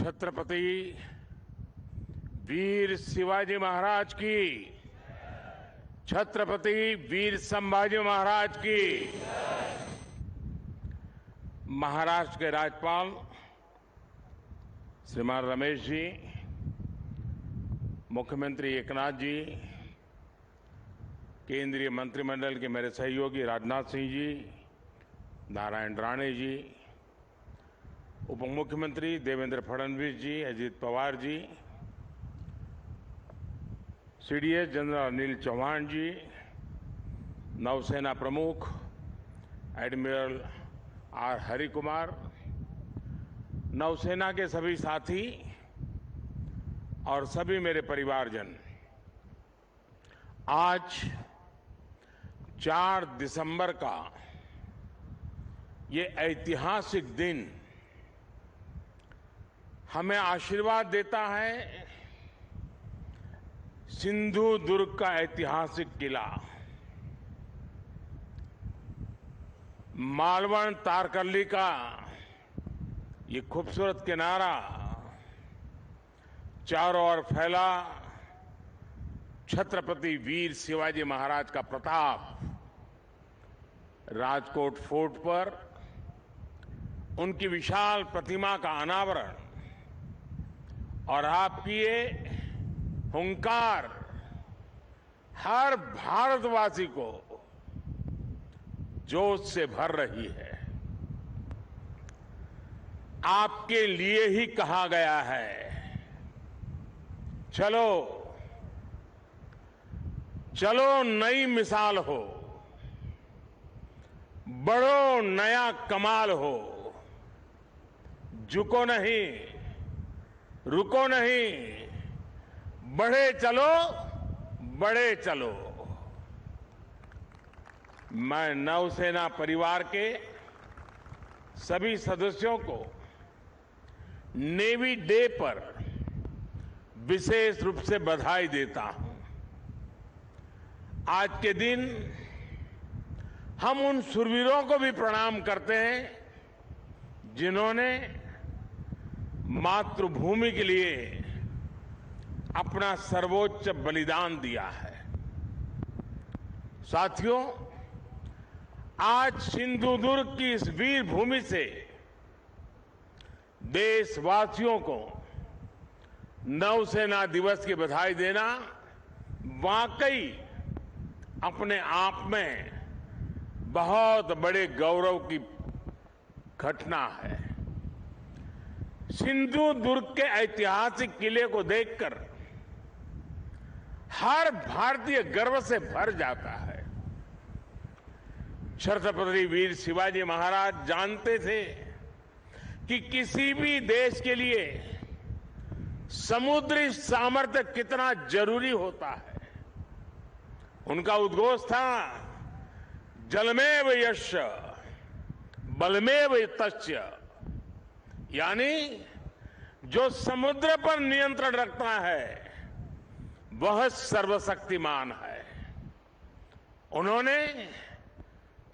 छत्रपति वीर शिवाजी महाराज की, छत्रपति वीर संभाजी महाराज की। महाराष्ट्र के राज्यपाल श्रीमान रमेश जी, मुख्यमंत्री एकनाथ जी, केंद्रीय मंत्रिमंडल के मेरे सहयोगी राजनाथ सिंह जी, नारायण राणे जी, उप मुख्यमंत्री देवेंद्र फडणवीस जी, अजित पवार जी, सीडीएस जनरल अनिल चौहान जी, नौसेना प्रमुख एडमिरल आर हरिकुमार, नौसेना के सभी साथी और सभी मेरे परिवारजन, आज 4 दिसंबर का ये ऐतिहासिक दिन हमें आशीर्वाद देता है। सिंधु दुर्ग का ऐतिहासिक किला, मालवण तारकर्ली का ये खूबसूरत किनारा, चारों ओर फैला छत्रपति वीर शिवाजी महाराज का प्रताप, राजकोट फोर्ट पर उनकी विशाल प्रतिमा का अनावरण और आपकी ये हुंकार हर भारतवासी को जोश से भर रही है। आपके लिए ही कहा गया है, चलो चलो नई मिसाल हो, बढ़ो नया कमाल हो, झुको नहीं, रुको नहीं, बढ़े चलो, बढ़े चलो। मैं नौसेना परिवार के सभी सदस्यों को नेवी डे पर विशेष रूप से बधाई देता हूं। आज के दिन हम उन शूरवीरों को भी प्रणाम करते हैं जिन्होंने मातृभूमि के लिए अपना सर्वोच्च बलिदान दिया है। साथियों, आज सिंधु दुर्ग की इस वीर भूमि से देशवासियों को नौसेना दिवस की बधाई देना वाकई अपने आप में बहुत बड़े गौरव की घटना है। सिंधु दुर्ग के ऐतिहासिक किले को देखकर हर भारतीय गर्व से भर जाता है। छत्रपति वीर शिवाजी महाराज जानते थे कि किसी भी देश के लिए समुद्री सामर्थ्य कितना जरूरी होता है। उनका उद्घोष था, जलमेव यस्य बलमेव तस्य, यानी जो समुद्र पर नियंत्रण रखता है वह सर्वशक्तिमान है। उन्होंने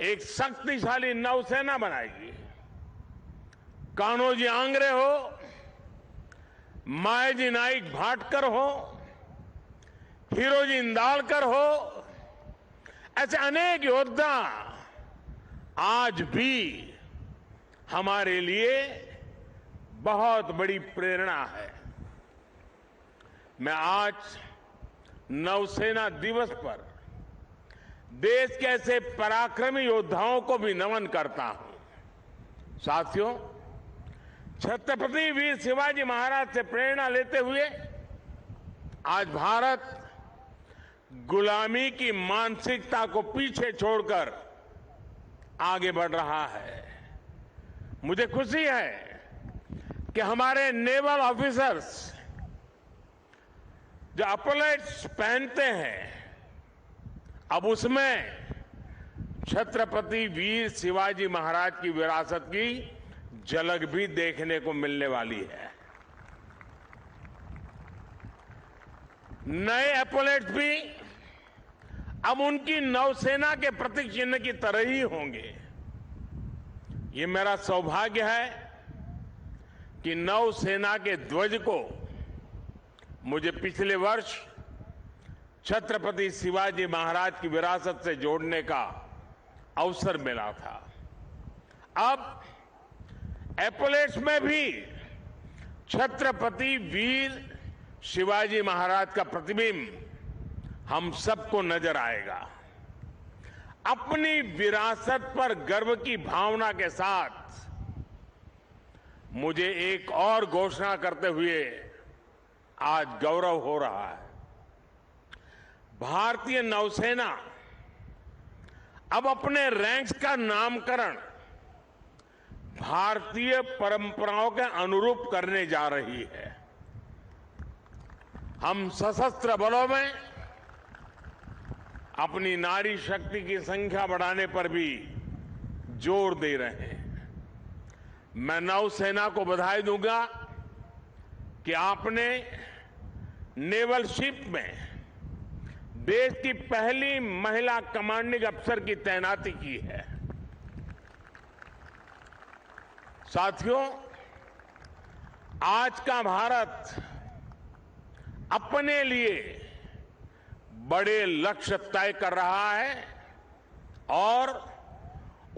एक शक्तिशाली नौसेना बनाई। कान्होजी आंग्रे हो, मायाजी नाइक भाटकर हो, हीरोजी इंदालकर हो, ऐसे अनेक योद्धा आज भी हमारे लिए बहुत बड़ी प्रेरणा है। मैं आज नौसेना दिवस पर देश के ऐसे पराक्रमी योद्धाओं को भी नमन करता हूं। साथियों, छत्रपति वीर शिवाजी महाराज से प्रेरणा लेते हुए आज भारत गुलामी की मानसिकता को पीछे छोड़कर आगे बढ़ रहा है। मुझे खुशी है कि हमारे नेवल ऑफिसर्स जो अपलेट्स पहनते हैं, अब उसमें छत्रपति वीर शिवाजी महाराज की विरासत की झलक भी देखने को मिलने वाली है। नए एपोलेट्स भी अब उनकी नौसेना के प्रतीक चिन्ह की तरह ही होंगे। ये मेरा सौभाग्य है कि नौसेना के ध्वज को मुझे पिछले वर्ष छत्रपति शिवाजी महाराज की विरासत से जोड़ने का अवसर मिला था। अब एपोलेट्स में भी छत्रपति वीर शिवाजी महाराज का प्रतिबिंब हम सबको नजर आएगा। अपनी विरासत पर गर्व की भावना के साथ मुझे एक और घोषणा करते हुए आज गौरव हो रहा है। भारतीय नौसेना अब अपने रैंक्स का नामकरण भारतीय परंपराओं के अनुरूप करने जा रही है। हम सशस्त्र बलों में अपनी नारी शक्ति की संख्या बढ़ाने पर भी जोर दे रहे हैं। मैं नौसेना को बधाई दूंगा कि आपने नेवल शिप में देश की पहली महिला कमांडिंग अफसर की तैनाती की है। साथियों, आज का भारत अपने लिए बड़े लक्ष्य तय कर रहा है और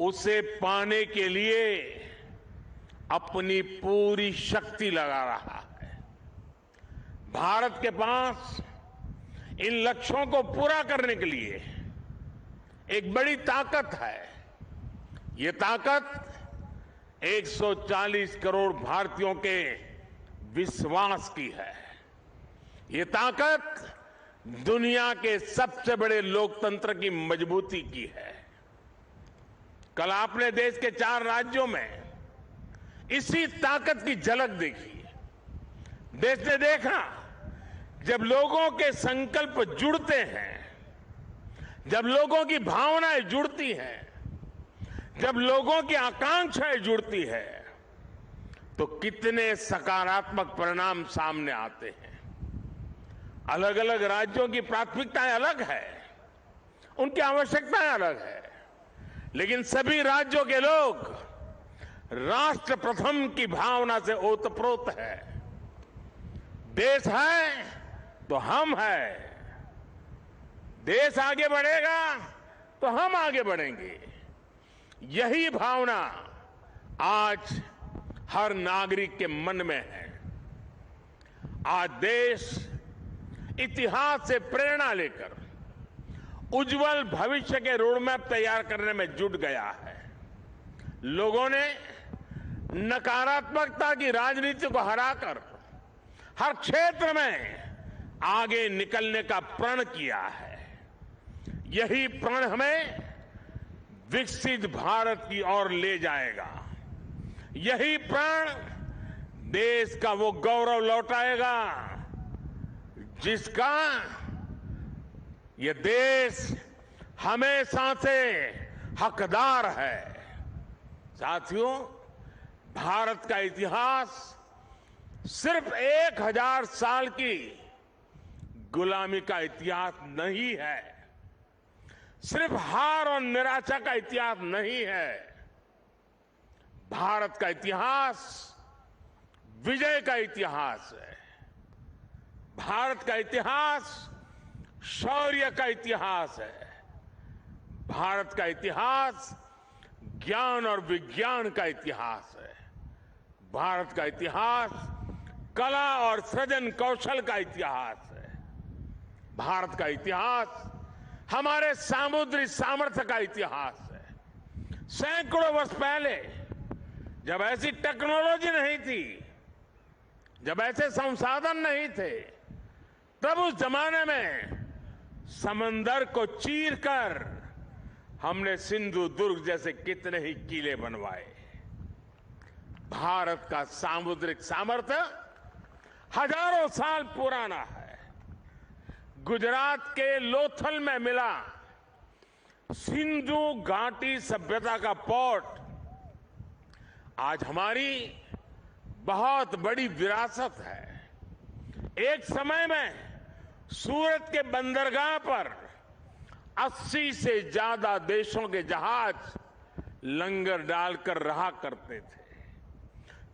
उसे पाने के लिए अपनी पूरी शक्ति लगा रहा है। भारत के पास इन लक्ष्यों को पूरा करने के लिए एक बड़ी ताकत है। ये ताकत 140 करोड़ भारतीयों के विश्वास की है। ये ताकत दुनिया के सबसे बड़े लोकतंत्र की मजबूती की है। कल आपने देश के 4 राज्यों में इसी ताकत की झलक देखी। देश ने देखा जब लोगों के संकल्प जुड़ते हैं, जब लोगों की भावनाएं जुड़ती हैं, जब लोगों की आकांक्षाएं जुड़ती है, तो कितने सकारात्मक परिणाम सामने आते हैं। अलग अलग राज्यों की प्राथमिकताएं अलग है, उनकी आवश्यकताएं अलग है, लेकिन सभी राज्यों के लोग राष्ट्र प्रथम की भावना से ओतप्रोत है। देश है तो हम हैं। देश आगे बढ़ेगा तो हम आगे बढ़ेंगे। यही भावना आज हर नागरिक के मन में है। आज देश इतिहास से प्रेरणा लेकर उज्जवल भविष्य के रोडमैप तैयार करने में जुट गया है। लोगों ने नकारात्मकता की राजनीति को हराकर हर क्षेत्र में आगे निकलने का प्रण किया है। यही प्रण हमें विकसित भारत की ओर ले जाएगा। यही प्रण देश का वो गौरव लौटाएगा जिसका ये देश हमेशा से हकदार है। साथियों, भारत का इतिहास सिर्फ 1000 साल की गुलामी का इतिहास नहीं है, सिर्फ हार और निराशा का इतिहास नहीं है। भारत का इतिहास विजय का इतिहास है। भारत का इतिहास शौर्य का इतिहास है। भारत का इतिहास ज्ञान और विज्ञान का इतिहास है। भारत का इतिहास कला और सृजन कौशल का इतिहास है। भारत का इतिहास हमारे सामुद्रिक सामर्थ्य का इतिहास है। सैकड़ों वर्ष पहले जब ऐसी टेक्नोलॉजी नहीं थी, जब ऐसे संसाधन नहीं थे, तब उस जमाने में समंदर को चीरकर हमने सिंधु दुर्ग जैसे कितने ही किले बनवाए। भारत का सामुद्रिक सामर्थ्य हजारों साल पुराना है। गुजरात के लोथल में मिला सिंधु घाटी सभ्यता का पोर्ट आज हमारी बहुत बड़ी विरासत है। एक समय में सूरत के बंदरगाह पर 80 से ज्यादा देशों के जहाज लंगर डालकर रहा करते थे।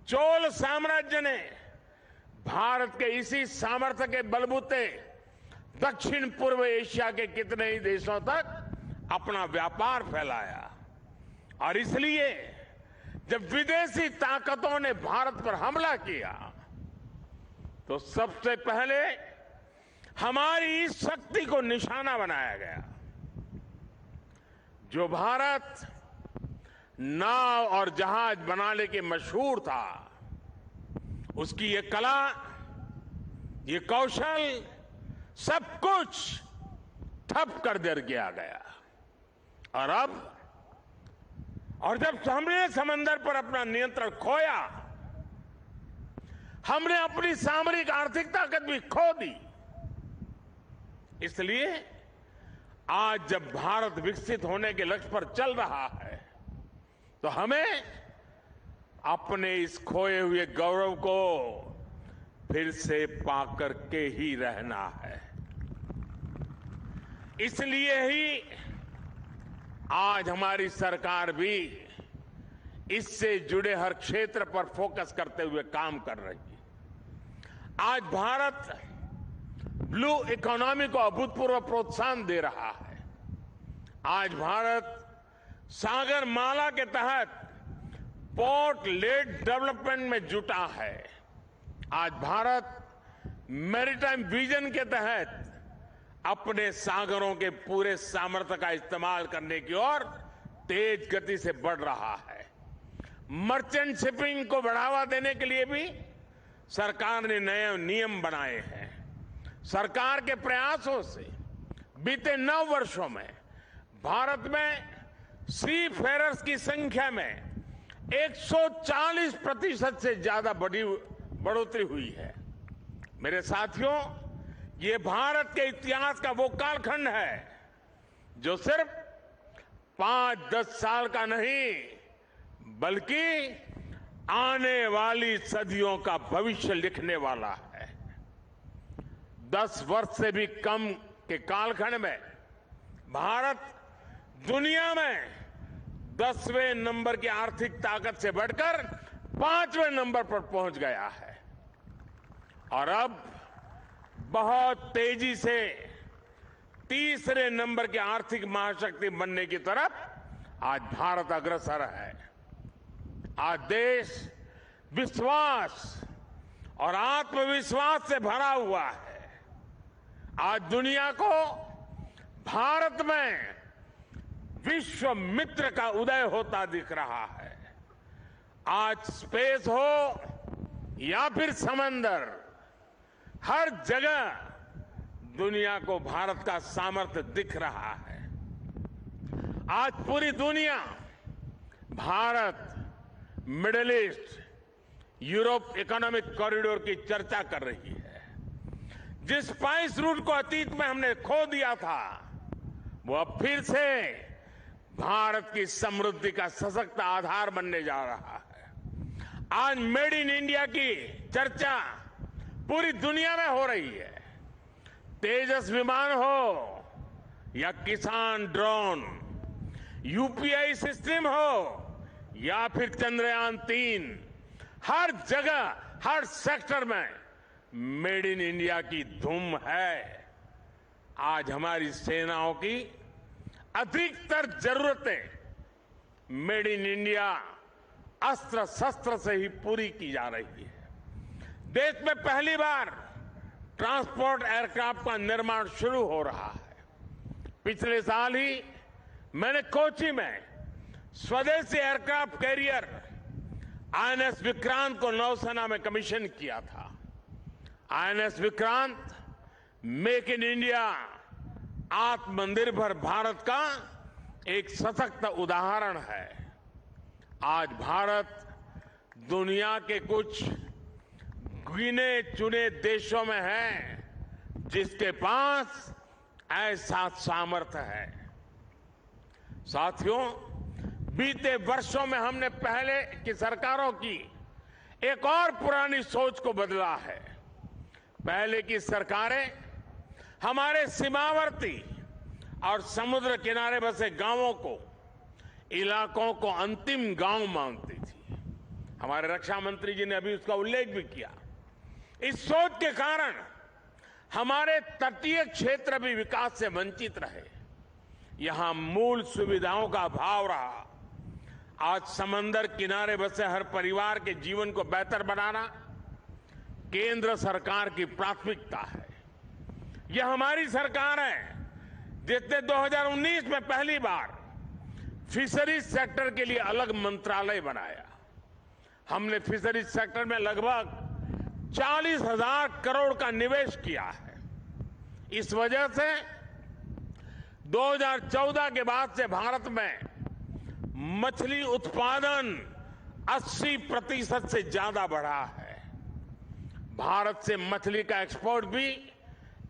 चोल साम्राज्य ने भारत के इसी सामर्थ्य के बलबूते दक्षिण पूर्व एशिया के कितने ही देशों तक अपना व्यापार फैलाया। और इसलिए जब विदेशी ताकतों ने भारत पर हमला किया तो सबसे पहले हमारी इस शक्ति को निशाना बनाया गया। जो भारत नाव और जहाज बनाने के मशहूर था, उसकी ये कला, ये कौशल, सब कुछ ठप कर दिया गया। और जब हमने समंदर पर अपना नियंत्रण खोया, हमने अपनी सामरिक आर्थिक ताकत भी खो दी। इसलिए आज जब भारत विकसित होने के लक्ष्य पर चल रहा है तो हमें अपने इस खोए हुए गौरव को फिर से पाकर के ही रहना है। इसलिए ही आज हमारी सरकार भी इससे जुड़े हर क्षेत्र पर फोकस करते हुए काम कर रही है। आज भारत ब्लू इकोनॉमी को अभूतपूर्व प्रोत्साहन दे रहा है। आज भारत सागर माला के तहत पोर्ट लेड डेवलपमेंट में जुटा है। आज भारत मैरीटाइम विजन के तहत अपने सागरों के पूरे सामर्थ्य का इस्तेमाल करने की ओर तेज गति से बढ़ रहा है। मर्चेंट शिपिंग को बढ़ावा देने के लिए भी सरकार ने नए नियम बनाए हैं। सरकार के प्रयासों से बीते 9 वर्षों में भारत में सी फेरर्स की संख्या में 140% से ज्यादा बढ़ोतरी हुई है। मेरे साथियों, ये भारत के इतिहास का वो कालखंड है जो सिर्फ 5-10 साल का नहीं बल्कि आने वाली सदियों का भविष्य लिखने वाला है। 10 वर्ष से भी कम के कालखंड में भारत दुनिया में 10वें नंबर की आर्थिक ताकत से बढ़कर 5वें नंबर पर पहुंच गया है। और अब बहुत तेजी से 3रे नंबर की आर्थिक महाशक्ति बनने की तरफ आज भारत अग्रसर है। आज देश विश्वास और आत्मविश्वास से भरा हुआ है। आज दुनिया को भारत में विश्व मित्र का उदय होता दिख रहा है। आज स्पेस हो या फिर समंदर, हर जगह दुनिया को भारत का सामर्थ्य दिख रहा है। आज पूरी दुनिया Bharat, middle east, Europe economic corridor की चर्चा कर रही है। जिस स्पाइस रूट को अतीत में हमने खो दिया था, वो अब फिर से भारत की समृद्धि का सशक्त आधार बनने जा रहा है। आज मेड इन इंडिया की चर्चा पूरी दुनिया में हो रही है। तेजस विमान हो या किसान ड्रोन, यूपीआई सिस्टम हो या फिर चंद्रयान 3, हर जगह, हर सेक्टर में मेड इन इंडिया की धूम है। आज हमारी सेनाओं की अधिकतर जरूरतें मेड इन इंडिया अस्त्र शस्त्र से ही पूरी की जा रही है। देश में पहली बार ट्रांसपोर्ट एयरक्राफ्ट का निर्माण शुरू हो रहा है। पिछले साल ही मैंने कोची में स्वदेशी एयरक्राफ्ट कैरियर आईएनएस विक्रांत को नौसेना में कमीशन किया था। INS Vikrant make in India, आत्मनिर्भर भारत का एक सशक्त उदाहरण है। आज भारत दुनिया के कुछ गिने चुने देशों में है जिसके पास ऐसा सामर्थ्य है। साथियों, बीते वर्षों में हमने पहले की सरकारों की एक और पुरानी सोच को बदला है। पहले की सरकारें हमारे सीमावर्ती और समुद्र किनारे बसे गांवों को, इलाकों को अंतिम गांव मानती थी। हमारे रक्षा मंत्री जी ने अभी उसका उल्लेख भी किया। इस सोच के कारण हमारे तटीय क्षेत्र भी विकास से वंचित रहे। यहां मूल सुविधाओं का अभाव रहा। आज समंदर किनारे बसे हर परिवार के जीवन को बेहतर बनाना केंद्र सरकार की प्राथमिकता है। यह हमारी सरकार है जिसने 2019 में पहली बार फिशरीज सेक्टर के लिए अलग मंत्रालय बनाया। हमने फिशरीज सेक्टर में लगभग 40,000 करोड़ का निवेश किया है। इस वजह से 2014 के बाद से भारत में मछली उत्पादन 80% से ज्यादा बढ़ा है। भारत से मछली का एक्सपोर्ट भी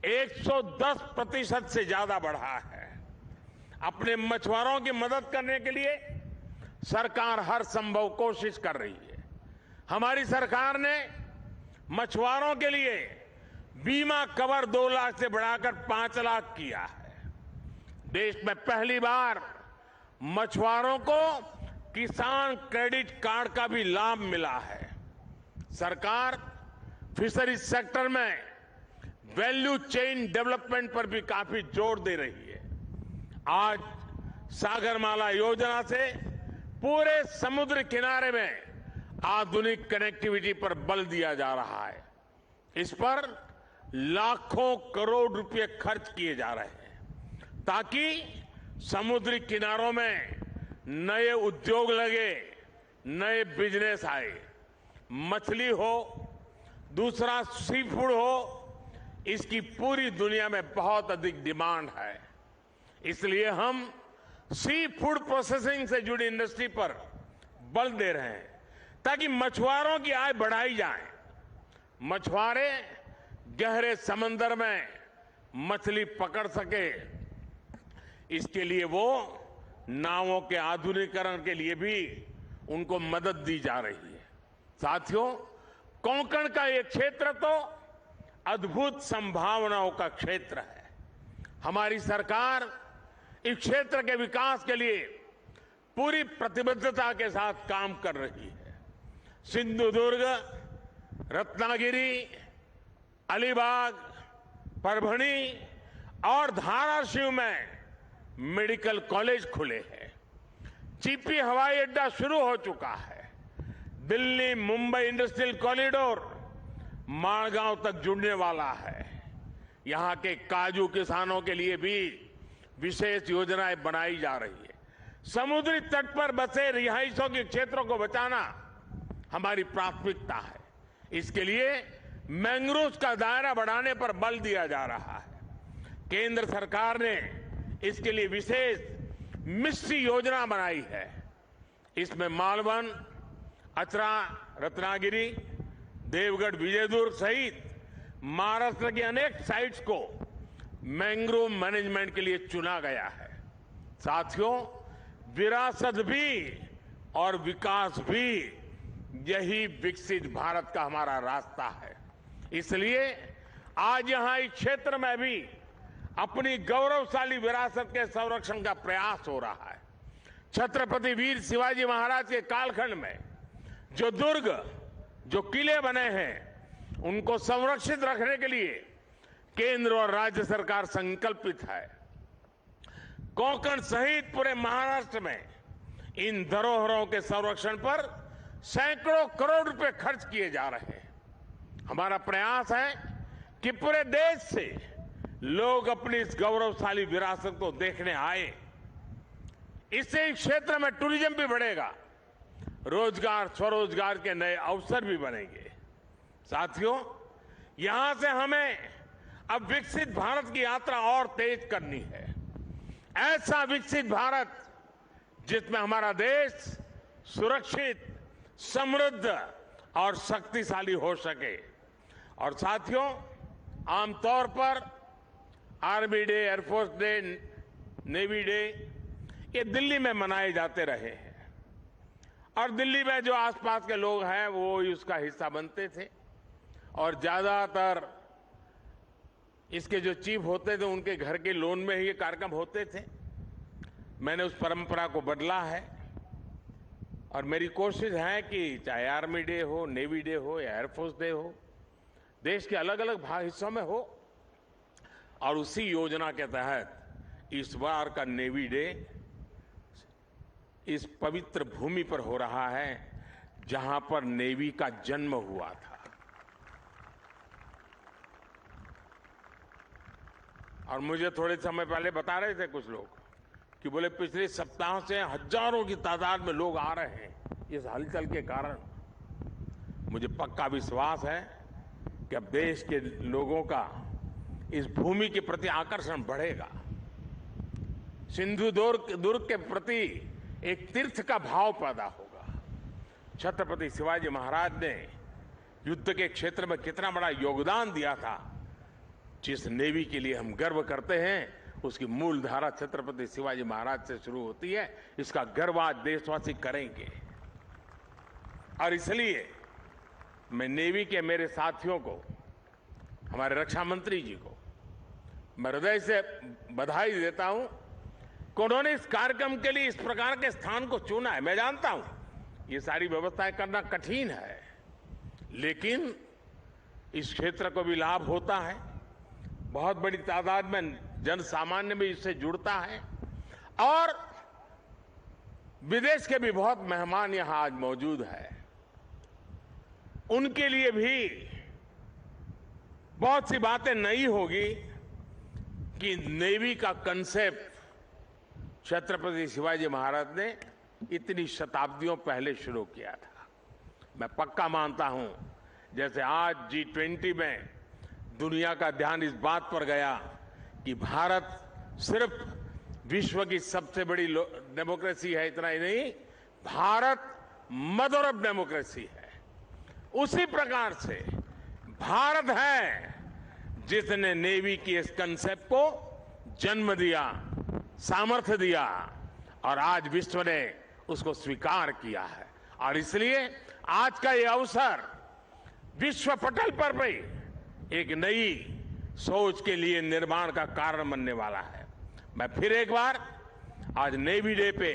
110% से ज्यादा बढ़ा है। अपने मछुआरों की मदद करने के लिए सरकार हर संभव कोशिश कर रही है। हमारी सरकार ने मछुआरों के लिए बीमा कवर 2 लाख से बढ़ाकर 5 लाख किया है। देश में पहली बार मछुआरों को किसान क्रेडिट कार्ड का भी लाभ मिला है। सरकार फिशरीज सेक्टर में वैल्यू चेन डेवलपमेंट पर भी काफी जोर दे रही है। आज सागरमाला योजना से पूरे समुद्र किनारे में आधुनिक कनेक्टिविटी पर बल दिया जा रहा है। इस पर लाखों करोड़ रुपए खर्च किए जा रहे हैं ताकि समुद्री किनारों में नए उद्योग लगे, नए बिजनेस आए। मछली हो, दूसरा सी फूड हो, इसकी पूरी दुनिया में बहुत अधिक डिमांड है। इसलिए हम सी फूड प्रोसेसिंग से जुड़ी इंडस्ट्री पर बल दे रहे हैं ताकि मछुआरों की आय बढ़ाई जाए। मछुआरे गहरे समंदर में मछली पकड़ सके, इसके लिए वो नावों के आधुनिकीकरण के लिए भी उनको मदद दी जा रही है। साथियों, कोंकण का ये क्षेत्र तो अद्भुत संभावनाओं का क्षेत्र है। हमारी सरकार इस क्षेत्र के विकास के लिए पूरी प्रतिबद्धता के साथ काम कर रही है। सिंधुदुर्ग, रत्नागिरी, अलीबाग, परभणी और धाराशिव में मेडिकल कॉलेज खुले हैं। चिपी हवाई अड्डा शुरू हो चुका है। दिल्ली मुंबई इंडस्ट्रियल कॉरिडोर माड़गांव तक जुड़ने वाला है। यहां के काजू किसानों के लिए भी विशेष योजनाएं बनाई जा रही है। समुद्री तट पर बसे रिहायशों के क्षेत्रों को बचाना हमारी प्राथमिकता है। इसके लिए मैंग्रोव का दायरा बढ़ाने पर बल दिया जा रहा है। केंद्र सरकार ने इसके लिए विशेष मिस्ट्री योजना बनाई है। इसमें मालवन, अचरा, रत्नागिरी, देवगढ़, विजयदुर्ग सहित महाराष्ट्र की अनेक साइट्स को मैंग्रोव मैनेजमेंट के लिए चुना गया है। साथियों, विरासत भी और विकास भी, यही विकसित भारत का हमारा रास्ता है। इसलिए आज यहां इस क्षेत्र में भी अपनी गौरवशाली विरासत के संरक्षण का प्रयास हो रहा है। छत्रपति वीर शिवाजी महाराज के कालखंड में जो दुर्ग, जो किले बने हैं, उनको संरक्षित रखने के लिए केंद्र और राज्य सरकार संकल्पित है। कोंकण सहित पूरे महाराष्ट्र में इन धरोहरों के संरक्षण पर सैकड़ों करोड़ रुपए खर्च किए जा रहे हैं। हमारा प्रयास है कि पूरे देश से लोग अपनी इस गौरवशाली विरासत को देखने आए। इससे इस क्षेत्र में टूरिज्म भी बढ़ेगा, रोजगार, स्वरोजगार के नए अवसर भी बनेंगे। साथियों, यहां से हमें अब विकसित भारत की यात्रा और तेज करनी है। ऐसा विकसित भारत जिसमें हमारा देश सुरक्षित, समृद्ध और शक्तिशाली हो सके। और साथियों, आमतौर पर army day, air force day, navy day ये दिल्ली में मनाए जाते रहे हैं और दिल्ली में जो आसपास के लोग हैं वो उसका हिस्सा बनते थे और ज्यादातर इसके जो चीफ होते थे उनके घर के लोन में ही ये कार्यक्रम होते थे। मैंने उस परंपरा को बदला है और मेरी कोशिश है कि चाहे आर्मी डे हो, नेवी डे हो या एयरफोर्स डे हो, देश के अलग अलग हिस्सों में हो, और उसी योजना के तहत इस बार का नेवी डे इस पवित्र भूमि पर हो रहा है जहां पर नेवी का जन्म हुआ था। और मुझे थोड़े समय पहले बता रहे थे कुछ लोग कि बोले पिछले सप्ताह से हजारों की तादाद में लोग आ रहे हैं इस हलचल के कारण। मुझे पक्का विश्वास है कि अब देश के लोगों का इस भूमि के प्रति आकर्षण बढ़ेगा। सिंधु दुर्ग के प्रति एक तीर्थ का भाव पैदा होगा। छत्रपति शिवाजी महाराज ने युद्ध के क्षेत्र में कितना बड़ा योगदान दिया था। जिस नेवी के लिए हम गर्व करते हैं उसकी मूल धारा छत्रपति शिवाजी महाराज से शुरू होती है। इसका गर्व आज देशवासी करेंगे। और इसलिए मैं नेवी के मेरे साथियों को, हमारे रक्षा मंत्री जी को मैं हृदय से बधाई देता हूं कि उन्होंने इस कार्यक्रम के लिए इस प्रकार के स्थान को चुना है। मैं जानता हूं ये सारी व्यवस्थाएं करना कठिन है, लेकिन इस क्षेत्र को भी लाभ होता है। बहुत बड़ी तादाद में जन सामान्य भी इससे जुड़ता है और विदेश के भी बहुत मेहमान यहां आज मौजूद हैं। उनके लिए भी बहुत सी बातें नई होगी कि नेवी का कंसेप्ट छत्रपति शिवाजी महाराज ने इतनी शताब्दियों पहले शुरू किया था। मैं पक्का मानता हूं जैसे आज G20 में दुनिया का ध्यान इस बात पर गया कि भारत सिर्फ विश्व की सबसे बड़ी डेमोक्रेसी है, इतना ही नहीं, भारत मदर ऑफ डेमोक्रेसी है। उसी प्रकार से भारत है जिसने नेवी की इस कंसेप्ट को जन्म दिया, सामर्थ्य दिया और आज विश्व ने उसको स्वीकार किया है। और इसलिए आज का ये अवसर विश्व पटल पर भी एक नई सोच के लिए निर्माण का कारण बनने वाला है। मैं फिर एक बार आज नेवी डे पे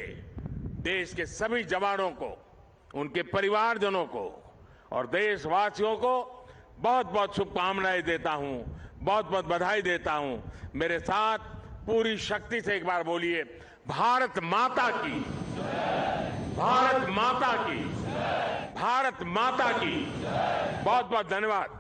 देश के सभी जवानों को, उनके परिवारजनों को और देशवासियों को बहुत बहुत शुभकामनाएं देता हूं, बहुत बहुत बधाई देता हूं। मेरे साथ पूरी शक्ति से एक बार बोलिए, भारत माता की, भारत माता की, भारत माता की। बहुत बहुत धन्यवाद।